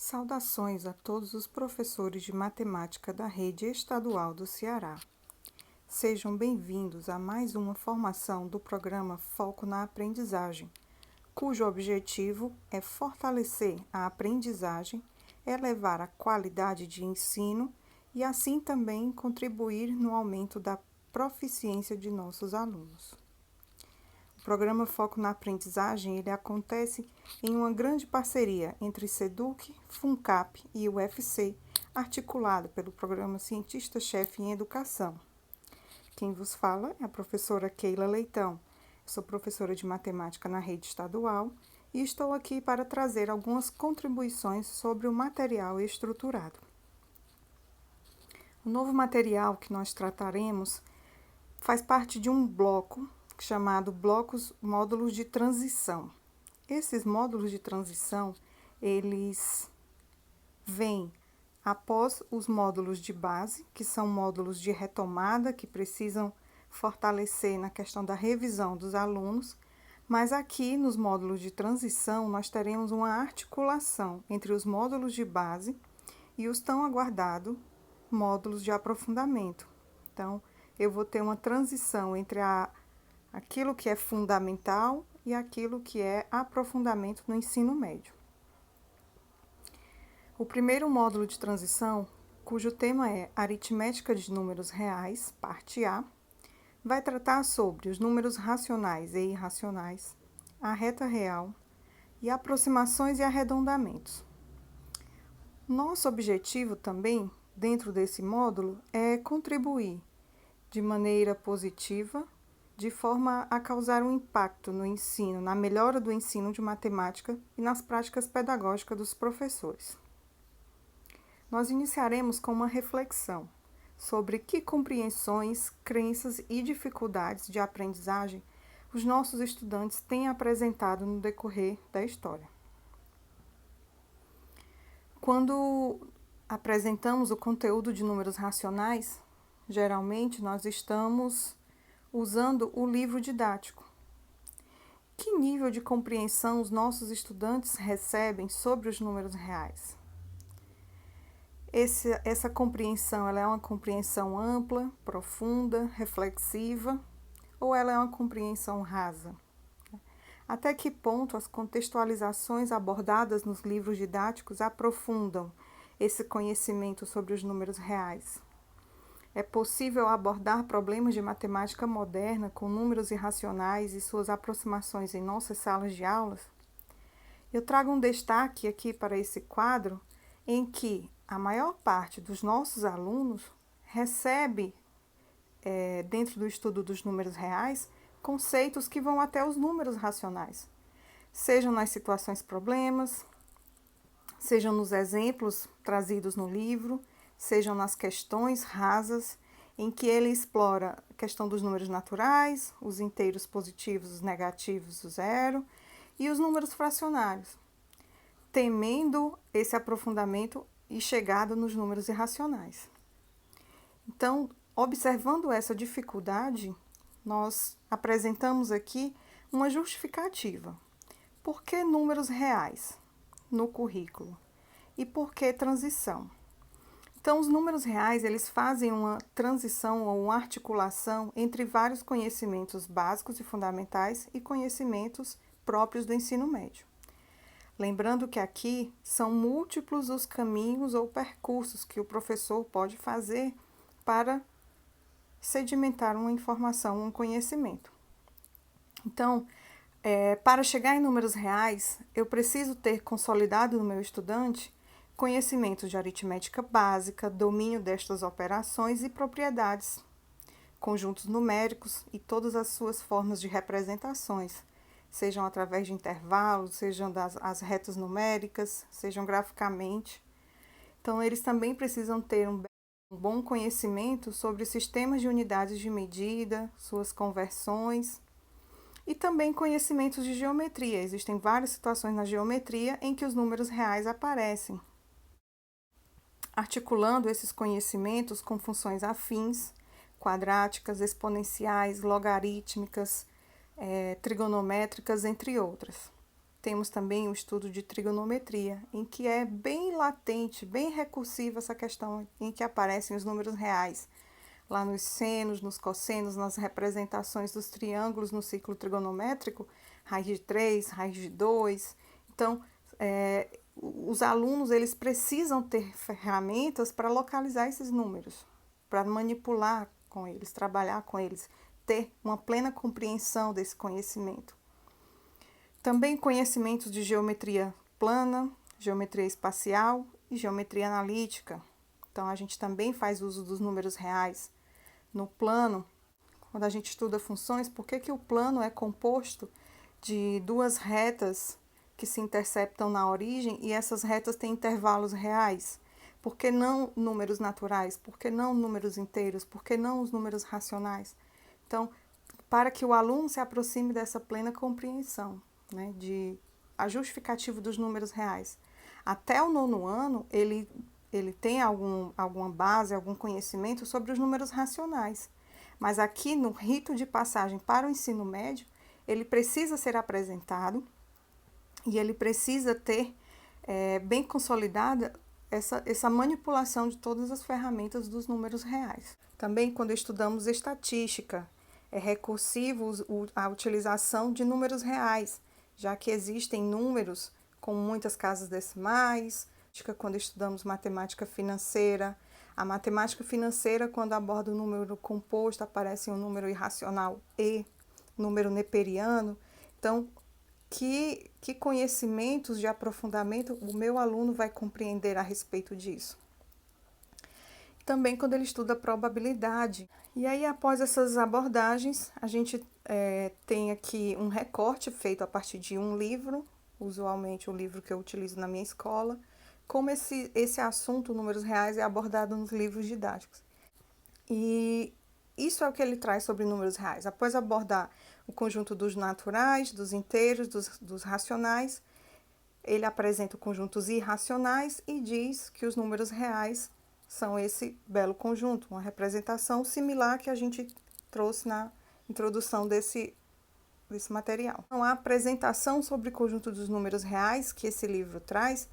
Saudações a todos os professores de matemática da Rede Estadual do Ceará. Sejam bem-vindos a mais uma formação do programa Foco na Aprendizagem, cujo objetivo é fortalecer a aprendizagem, elevar a qualidade de ensino e assim também contribuir no aumento da proficiência de nossos alunos. O programa Foco na Aprendizagem ele acontece em uma grande parceria entre SEDUC, FUNCAP e UFC, articulado pelo Programa Cientista-Chefe em Educação. Quem vos fala é a professora Keila Leitão. Eu sou professora de matemática na rede estadual e estou aqui para trazer algumas contribuições sobre o material estruturado. O novo material que nós trataremos faz parte de um bloco chamado módulos de transição. Esses módulos de transição, eles vêm após os módulos de base, que são módulos de retomada, que precisam fortalecer na questão da revisão dos alunos, mas aqui nos módulos de transição nós teremos uma articulação entre os módulos de base e os tão aguardados módulos de aprofundamento. Então, eu vou ter uma transição entre aquilo que é fundamental e aquilo que é aprofundamento no ensino médio. O primeiro módulo de transição, cujo tema é Aritmética de Números Reais, parte A, vai tratar sobre os números racionais e irracionais, a reta real e aproximações e arredondamentos. Nosso objetivo também, dentro desse módulo, é contribuir de maneira positiva de forma a causar um impacto no ensino, na melhora do ensino de matemática e nas práticas pedagógicas dos professores. Nós iniciaremos com uma reflexão sobre que compreensões, crenças e dificuldades de aprendizagem os nossos estudantes têm apresentado no decorrer da história. Quando apresentamos o conteúdo de números racionais, geralmente nós estamos usando o livro didático. Que nível de compreensão os nossos estudantes recebem sobre os números reais? Essa compreensão ela é uma compreensão ampla, profunda, reflexiva, ou ela é uma compreensão rasa? Até que ponto as contextualizações abordadas nos livros didáticos aprofundam esse conhecimento sobre os números reais? É possível abordar problemas de matemática moderna com números irracionais e suas aproximações em nossas salas de aulas? Eu trago um destaque aqui para esse quadro em que a maior parte dos nossos alunos recebe, dentro do estudo dos números reais, conceitos que vão até os números racionais, sejam nas situações problemas, sejam nos exemplos trazidos no livro, sejam nas questões rasas, em que ele explora a questão dos números naturais, os inteiros positivos, os negativos, o zero, e os números fracionários, temendo esse aprofundamento e chegada nos números irracionais. Então, observando essa dificuldade, nós apresentamos aqui uma justificativa. Por que números reais no currículo? E por que transição? Então, os números reais, eles fazem uma transição ou uma articulação entre vários conhecimentos básicos e fundamentais e conhecimentos próprios do ensino médio. Lembrando que aqui são múltiplos os caminhos ou percursos que o professor pode fazer para sedimentar uma informação, um conhecimento. Então, para chegar em números reais, eu preciso ter consolidado no meu estudante conhecimentos de aritmética básica, domínio destas operações e propriedades, conjuntos numéricos e todas as suas formas de representações, sejam através de intervalos, sejam as retas numéricas, sejam graficamente. Então, eles também precisam ter um bom conhecimento sobre sistemas de unidades de medida, suas conversões, e também conhecimentos de geometria. Existem várias situações na geometria em que os números reais aparecem. Articulando esses conhecimentos com funções afins, quadráticas, exponenciais, logarítmicas, trigonométricas, entre outras. temos também o estudo de trigonometria, em que é bem latente, bem recursiva essa questão em que aparecem os números reais, lá nos senos, nos cossenos, nas representações dos triângulos no ciclo trigonométrico, raiz de 3, raiz de 2. Então, os alunos eles precisam ter ferramentas para localizar esses números, para manipular com eles, trabalhar com eles, ter uma plena compreensão desse conhecimento. Também conhecimentos de geometria plana, geometria espacial e geometria analítica. Então, a gente também faz uso dos números reais. No plano, quando a gente estuda funções, por que o plano é composto de duas retas que se interceptam na origem e essas retas têm intervalos reais? Por que não números naturais? Por que não números inteiros? Por que não os números racionais? Então, para que o aluno se aproxime dessa plena compreensão, né, de a justificativa dos números reais. Até o 9º ano, ele tem alguma base, algum conhecimento sobre os números racionais. Mas aqui, no rito de passagem para o ensino médio, ele precisa ser apresentado e ele precisa ter bem consolidada essa manipulação de todas as ferramentas dos números reais. Também, quando estudamos estatística, é recursivo a utilização de números reais, já que existem números com muitas casas decimais. Quando estudamos matemática financeira, a matemática financeira, quando aborda o número composto, aparece um número irracional E, número neperiano. Então, que conhecimentos de aprofundamento o meu aluno vai compreender a respeito disso? Também quando ele estuda probabilidade. E aí, após essas abordagens, a gente tem aqui um recorte feito a partir de um livro, usualmente o livro que eu utilizo na minha escola, como esse assunto, números reais, é abordado nos livros didáticos. E isso é o que ele traz sobre números reais. Após abordar o conjunto dos naturais, dos inteiros, dos racionais, ele apresenta conjuntos irracionais e diz que os números reais são esse belo conjunto, uma representação similar que a gente trouxe na introdução desse material. Então, a apresentação sobre o conjunto dos números reais que esse livro traz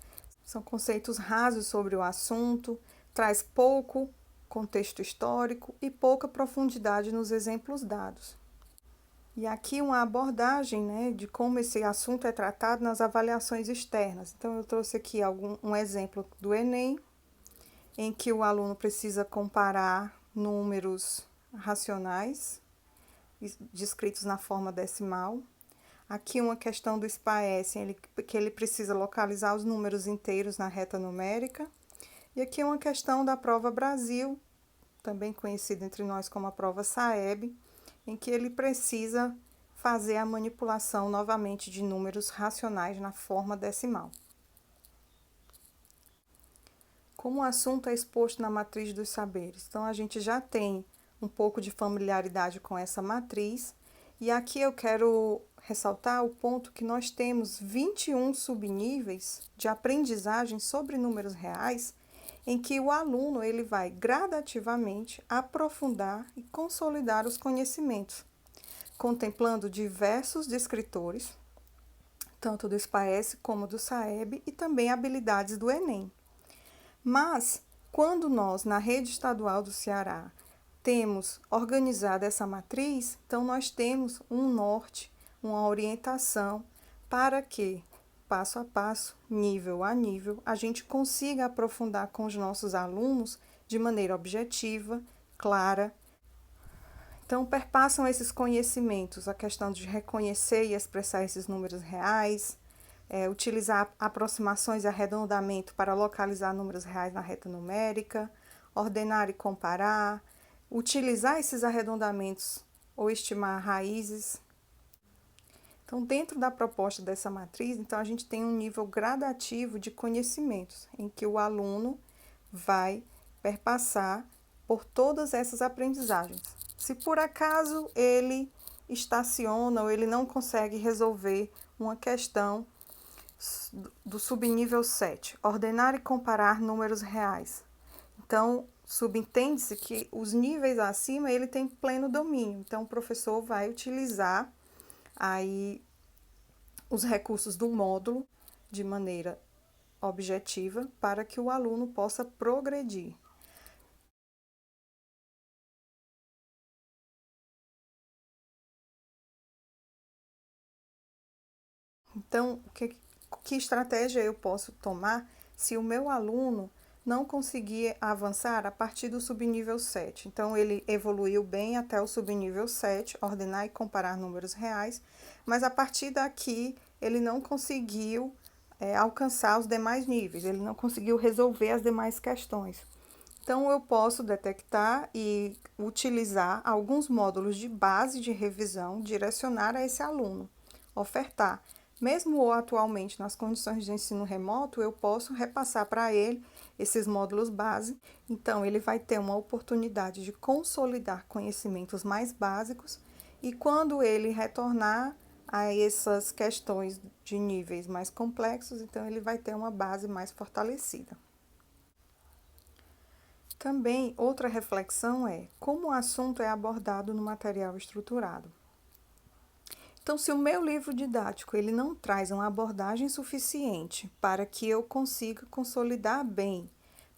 são conceitos rasos sobre o assunto, traz pouco contexto histórico e pouca profundidade nos exemplos dados. E aqui uma abordagem, né, de como esse assunto é tratado nas avaliações externas. Então, eu trouxe aqui um exemplo do Enem, em que o aluno precisa comparar números racionais descritos na forma decimal. Aqui uma questão do SPAES, que ele precisa localizar os números inteiros na reta numérica. E aqui uma questão da prova Brasil, também conhecida entre nós como a prova SAEB, em que ele precisa fazer a manipulação novamente de números racionais na forma decimal. Como o assunto é exposto na matriz dos saberes, então a gente já tem um pouco de familiaridade com essa matriz, e aqui eu quero ressaltar o ponto que nós temos 21 subníveis de aprendizagem sobre números reais, em que o aluno ele vai gradativamente aprofundar e consolidar os conhecimentos, contemplando diversos descritores, tanto do SPAES como do SAEB, e também habilidades do Enem. Mas, quando nós, na rede estadual do Ceará, temos organizado essa matriz, então nós temos um norte, uma orientação para que, passo a passo, nível a nível, a gente consiga aprofundar com os nossos alunos de maneira objetiva, clara. Então, perpassam esses conhecimentos, a questão de reconhecer e expressar esses números reais, utilizar aproximações e arredondamento para localizar números reais na reta numérica, ordenar e comparar, utilizar esses arredondamentos ou estimar raízes. Então, dentro da proposta dessa matriz, então, a gente tem um nível gradativo de conhecimentos, em que o aluno vai perpassar por todas essas aprendizagens. Se por acaso ele estaciona ou ele não consegue resolver uma questão do subnível 7, ordenar e comparar números reais. Então, subentende-se que os níveis acima ele tem pleno domínio. Então, o professor vai utilizar aí os recursos do módulo de maneira objetiva para que o aluno possa progredir. Então, que estratégia eu posso tomar se o meu aluno não conseguir avançar a partir do subnível 7? Então, ele evoluiu bem até o subnível 7, ordenar e comparar números reais, mas a partir daqui ele não conseguiu alcançar os demais níveis, ele não conseguiu resolver as demais questões. Então, eu posso detectar e utilizar alguns módulos de base de revisão, direcionar a esse aluno, ofertar. Mesmo atualmente nas condições de ensino remoto, eu posso repassar para ele esses módulos base. Então, ele vai ter uma oportunidade de consolidar conhecimentos mais básicos e quando ele retornar a essas questões de níveis mais complexos, então ele vai ter uma base mais fortalecida. Também outra reflexão é como o assunto é abordado no material estruturado. Então, se o meu livro didático ele não traz uma abordagem suficiente para que eu consiga consolidar bem,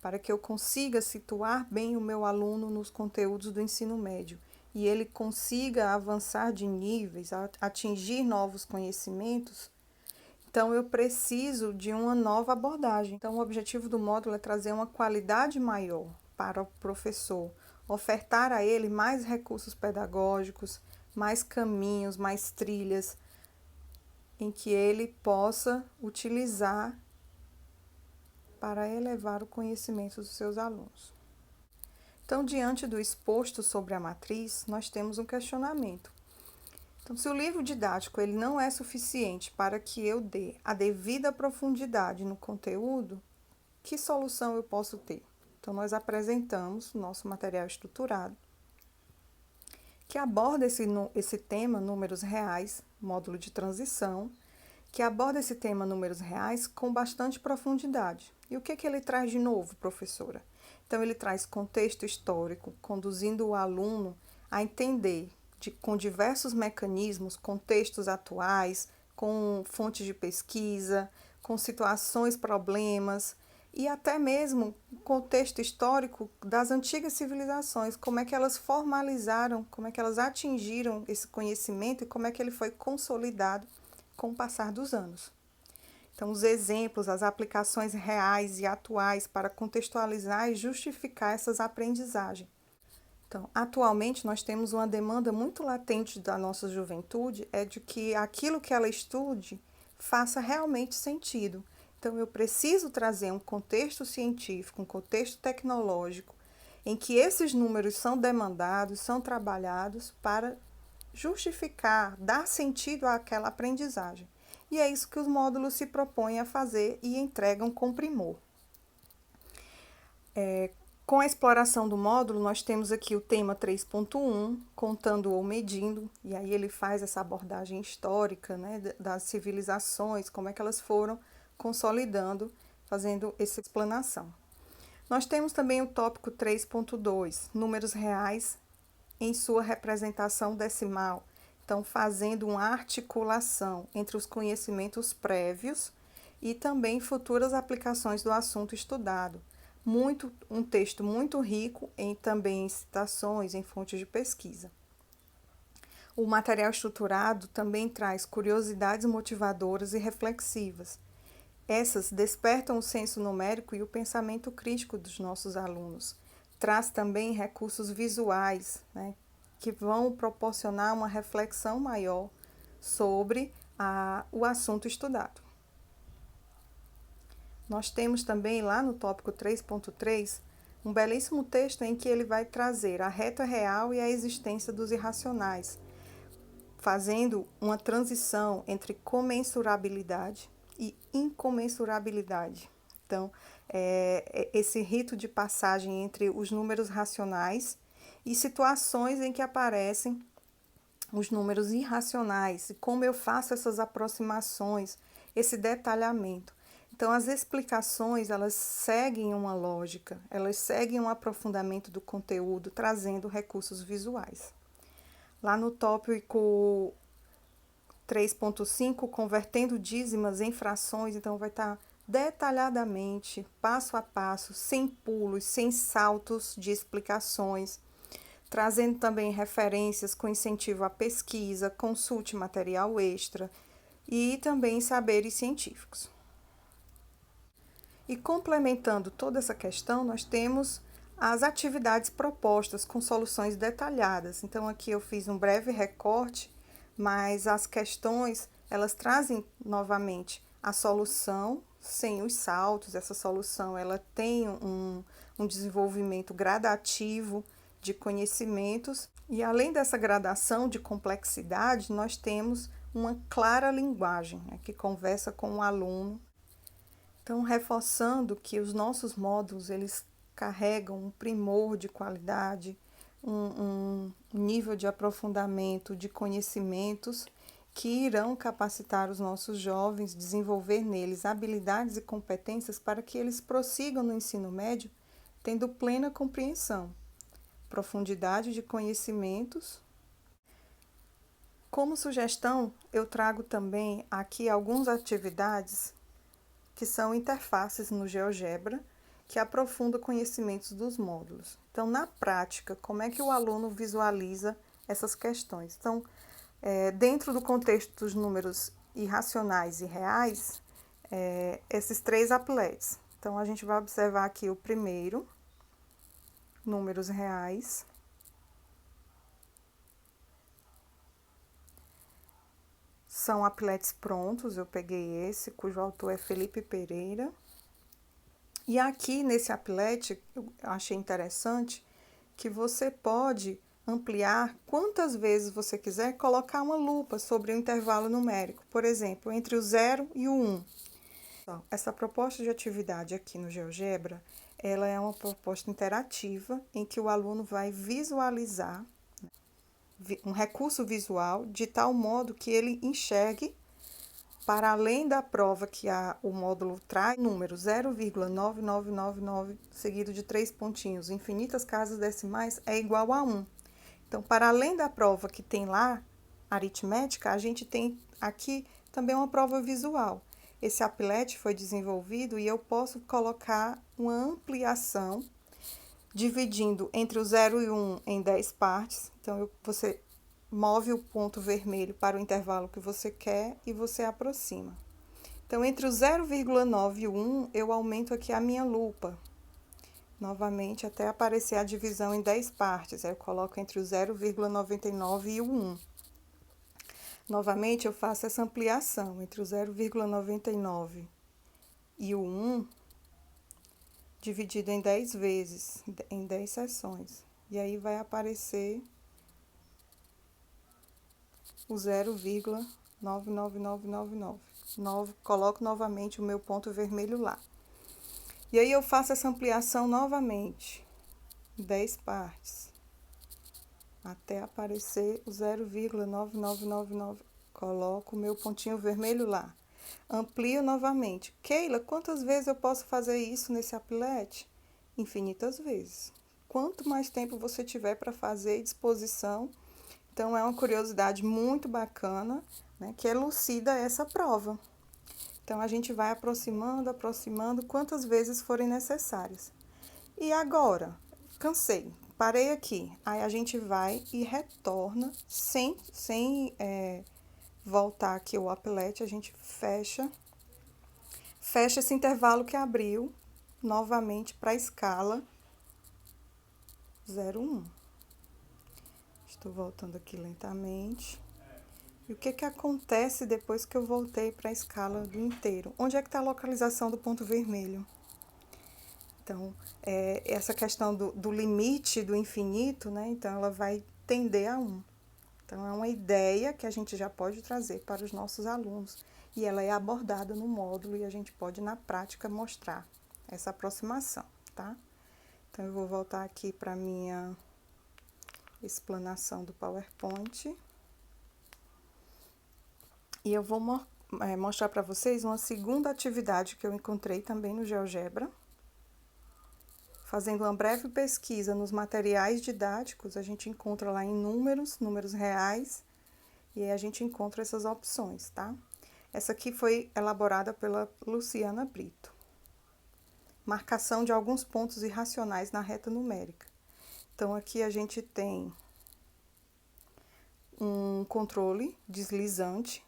para que eu consiga situar bem o meu aluno nos conteúdos do ensino médio e ele consiga avançar de níveis, atingir novos conhecimentos, então eu preciso de uma nova abordagem. Então, o objetivo do módulo é trazer uma qualidade maior para o professor, ofertar a ele mais recursos pedagógicos, mais caminhos, mais trilhas em que ele possa utilizar para elevar o conhecimento dos seus alunos. Então, diante do exposto sobre a matriz, nós temos um questionamento. Então, se o livro didático ele não é suficiente para que eu dê a devida profundidade no conteúdo, que solução eu posso ter? Então, nós apresentamos o nosso material estruturado, que aborda esse tema, números reais, módulo de transição, que aborda esse tema, números reais, com bastante profundidade. E o que ele traz de novo, professora? Então, ele traz contexto histórico, conduzindo o aluno a entender com diversos mecanismos, contextos atuais, com fontes de pesquisa, com situações, problemas, e até mesmo contexto histórico das antigas civilizações, como é que elas formalizaram, como é que elas atingiram esse conhecimento e como é que ele foi consolidado com o passar dos anos. Então, os exemplos, as aplicações reais e atuais para contextualizar e justificar essas aprendizagens. Então, atualmente nós temos uma demanda muito latente da nossa juventude, é de que aquilo que ela estude faça realmente sentido. Então, eu preciso trazer um contexto científico, um contexto tecnológico, em que esses números são demandados, são trabalhados para justificar, dar sentido àquela aprendizagem. E é isso que os módulos se propõem a fazer e entregam com primor. Com a exploração do módulo, nós temos aqui o tema 3.1, contando ou medindo, e aí ele faz essa abordagem histórica, né, das civilizações, como é que elas foram consolidando, fazendo essa explanação. Nós temos também o tópico 3.2, números reais em sua representação decimal, então fazendo uma articulação entre os conhecimentos prévios e também futuras aplicações do assunto estudado. Um texto muito rico também em citações, em fontes de pesquisa. O material estruturado também traz curiosidades motivadoras e reflexivas. Essas despertam o senso numérico e o pensamento crítico dos nossos alunos. Traz também recursos visuais, né, que vão proporcionar uma reflexão maior sobre o assunto estudado. Nós temos também lá no tópico 3.3 um belíssimo texto em que ele vai trazer a reta real e a existência dos irracionais, fazendo uma transição entre comensurabilidade e incomensurabilidade. Então, esse rito de passagem entre os números racionais e situações em que aparecem os números irracionais, e como eu faço essas aproximações, esse detalhamento. Então, as explicações, elas seguem uma lógica, elas seguem um aprofundamento do conteúdo, trazendo recursos visuais. Lá no tópico 3.5, convertendo dízimas em frações, então vai estar detalhadamente, passo a passo, sem pulos, sem saltos de explicações, trazendo também referências com incentivo à pesquisa, consulte material extra e também saberes científicos. E complementando toda essa questão, nós temos as atividades propostas com soluções detalhadas. Então aqui eu fiz um breve recorte, mas as questões, elas trazem novamente a solução sem os saltos. Essa solução, ela tem um desenvolvimento gradativo de conhecimentos, e além dessa gradação de complexidade, nós temos uma clara linguagem, né, que conversa com o aluno. Então, reforçando que os nossos módulos, eles carregam um primor de qualidade, um nível de aprofundamento de conhecimentos que irão capacitar os nossos jovens, desenvolver neles habilidades e competências para que eles prossigam no ensino médio tendo plena compreensão, profundidade de conhecimentos. Como sugestão, eu trago também aqui algumas atividades que são interfaces no GeoGebra, que aprofundam conhecimentos dos módulos. Então, na prática, como é que o aluno visualiza essas questões? Então, dentro do contexto dos números irracionais e reais, esses três applets. Então, a gente vai observar aqui o primeiro, números reais. São applets prontos, eu peguei esse, cujo autor é Felipe Pereira. E aqui nesse applet, eu achei interessante que você pode ampliar quantas vezes você quiser, colocar uma lupa sobre o intervalo numérico, por exemplo, entre o 0 e o 1. Essa proposta de atividade aqui no GeoGebra, ela é uma proposta interativa em que o aluno vai visualizar um recurso visual de tal modo que ele enxergue, para além da prova que o módulo traz, número 0,9999 seguido de 3 pontinhos, infinitas casas decimais, é igual a 1. Então, para além da prova que tem lá, aritmética, a gente tem aqui também uma prova visual. Esse applet foi desenvolvido e eu posso colocar uma ampliação, dividindo entre o 0 e o 1 em 10 partes. Então, você move o ponto vermelho para o intervalo que você quer e você aproxima. Então, entre o 0,9 e o 1, eu aumento aqui a minha lupa. Novamente, até aparecer a divisão em 10 partes. Aí eu coloco entre o 0,99 e o 1. Novamente, eu faço essa ampliação entre o 0,99 e o 1, dividido em 10 vezes, em 10 seções. E aí vai aparecer o 0,99999. Coloco novamente o meu ponto vermelho lá. E aí eu faço essa ampliação novamente, 10 partes, até aparecer o 0,9999. Coloco o meu pontinho vermelho lá. Amplio novamente. Keila, quantas vezes eu posso fazer isso nesse applet? Infinitas vezes. Quanto mais tempo você tiver para fazer disposição. Então, é uma curiosidade muito bacana, né, que elucida essa prova. Então, a gente vai aproximando, quantas vezes forem necessárias. E agora, cansei, parei aqui. Aí, a gente vai e retorna, sem voltar aqui o applet, a gente fecha esse intervalo que abriu, novamente para a escala 0,1. Estou voltando aqui lentamente. E o que acontece depois que eu voltei para a escala do inteiro? Onde é que está a localização do ponto vermelho? Então, essa questão do limite do infinito, né? Então, ela vai tender a 1. Então, é uma ideia que a gente já pode trazer para os nossos alunos. E ela é abordada no módulo e a gente pode, na prática, mostrar essa aproximação, tá? Então, eu vou voltar aqui para a minha explanação do PowerPoint. E eu vou mostrar para vocês uma segunda atividade que eu encontrei também no GeoGebra. Fazendo uma breve pesquisa nos materiais didáticos, a gente encontra lá em números reais, E aí a gente encontra essas opções, tá? Essa aqui foi elaborada pela Luciana Brito. Marcação de alguns pontos irracionais na reta numérica. Então, aqui a gente tem um controle deslizante.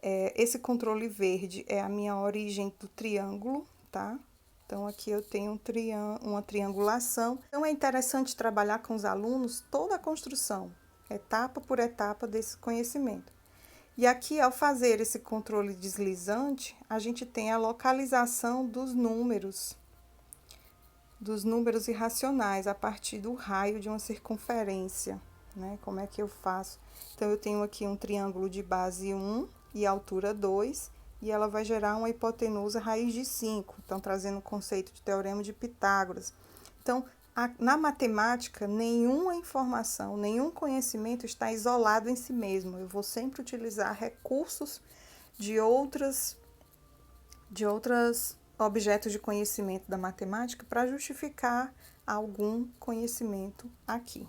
Esse controle verde é a minha origem do triângulo, tá? Então, aqui eu tenho uma triangulação. Então, é interessante trabalhar com os alunos toda a construção, etapa por etapa desse conhecimento. E aqui, ao fazer esse controle deslizante, a gente tem a localização dos números irracionais a partir do raio de uma circunferência, né? Como é que eu faço? Então, eu tenho aqui um triângulo de base 1 e altura 2, e ela vai gerar uma hipotenusa raiz de 5, então trazendo o conceito de teorema de Pitágoras. Então, na matemática, nenhuma informação, nenhum conhecimento está isolado em si mesmo. Eu vou sempre utilizar recursos de outros objetos de conhecimento da matemática para justificar algum conhecimento aqui.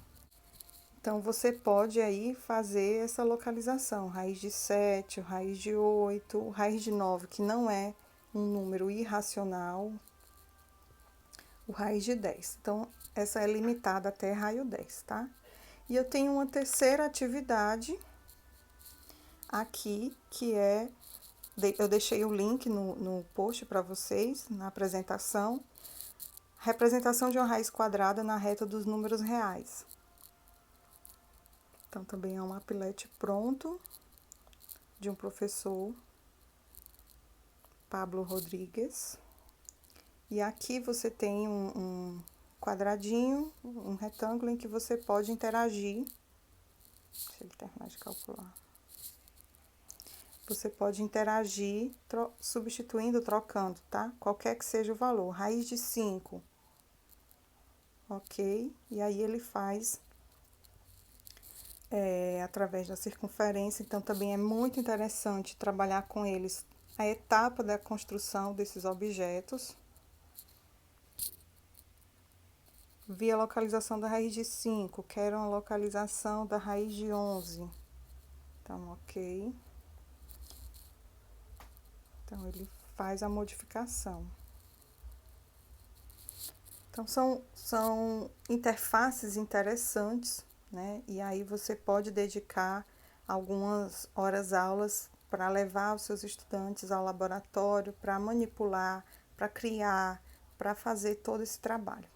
Então, você pode aí fazer essa localização, raiz de 7, raiz de 8, raiz de 9, que não é um número irracional, o raiz de 10. Então, essa é limitada até raio 10, tá? E eu tenho uma terceira atividade aqui, que é, eu deixei o link no post para vocês, na apresentação, representação de uma raiz quadrada na reta dos números reais. Então, também é um applet pronto, de um professor, Pablo Rodrigues. E aqui você tem um quadradinho, um retângulo em que você pode interagir. Deixa ele terminar de calcular. Você pode interagir substituindo, trocando, tá? Qualquer que seja o valor. Raiz de 5. Ok? E aí ele faz através da circunferência. Então, também é muito interessante trabalhar com eles a etapa da construção desses objetos. Vi a localização da raiz de 5, quero uma localização da raiz de 11. Então, ok. Então, ele faz a modificação. Então, são interfaces interessantes, né? E aí você pode dedicar algumas horas-aulas para levar os seus estudantes ao laboratório, para manipular, para criar, para fazer todo esse trabalho.